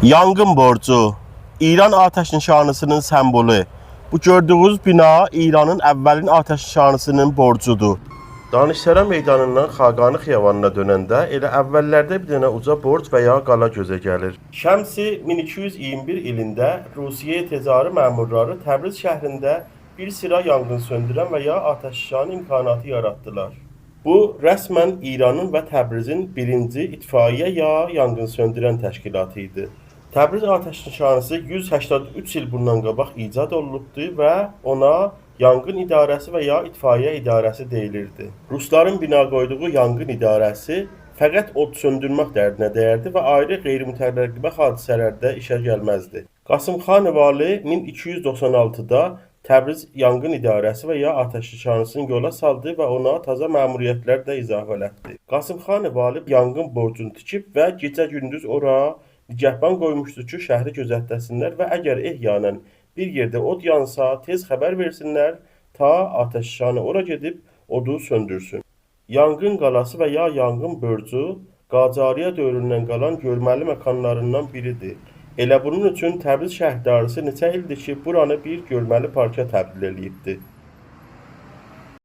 Yangın borcu. İran atəşnişanısının sembolü. Bu gördüğünüz bina İranın əvvəlin atəşnişanısının borcudur. Danışsara meydanından Xaqani xiyavanına dönəndə elə əvvəllərdə bir dənə uca borc və ya qala gözə gəlir. Şəmsi 1221 ilində Rusiya tezarı məmurları Təbriz şəhrində bir sıra yangın söndürən və ya atəşnişanı imkanatı yaratdılar. Bu, rəsmən İranın və Təbrizin birinci itfaiyə ya yangın söndürən təşkilatı idi. Təbriz atəşnişanısı 183 il bundan qabaq icad olunubdu və ona Yangın İdarəsi və ya İtfaiyə İdarəsi deyilirdi. Rusların bina qoyduğu Yangın İdarəsi fəqət od söndürmək dərdinə dəyərdi və ayrı qeyri-mütərəqqibə hadisələrdə işə gəlməzdi. Qasımxan Vali 1296-da Təbriz Yangın İdarəsi və ya atəşnişanısını yola saldı və ona taza məmuriyyətlər də izafə etdi. Qasımxan Vali yangın borcunu tikib və gecə-gündüz ora nigəhban qoymuşdu ki, şəhəri gözətləsinlər və əgər ehyanən bir yerdə od yansa tez xəbər versinlər, ta atəşnişanı ora gedib odu söndürsün. Yangın qalası və ya yangın börcü Qacariya dövründən qalan görməli məkanlarından biridir. Elə bunun üçün Təbriz şəhərdarısı neçə ildir ki, buranı bir görməli parka təbdil edibdir.